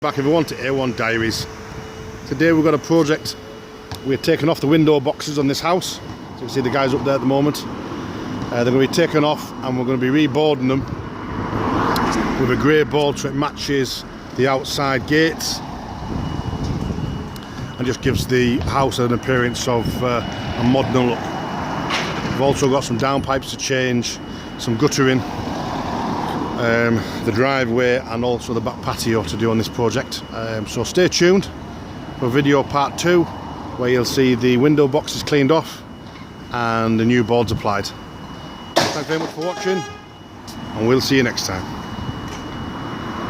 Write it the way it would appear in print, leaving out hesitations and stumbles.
Back everyone to A1 Diaries. Today we've got a project. We're taking off the window boxes on this house. So you can see the guys up there at the moment. They're going to be taken off and we're going to be reboarding them with a grey board so it matches the outside gates and just gives the house an appearance of a modern look. We've also got some downpipes to change, some guttering, the driveway and also the back patio to do on this project. So stay tuned for video part 2 where you'll see the window boxes cleaned off and the new boards applied. Thanks very much for watching and we'll see you next time.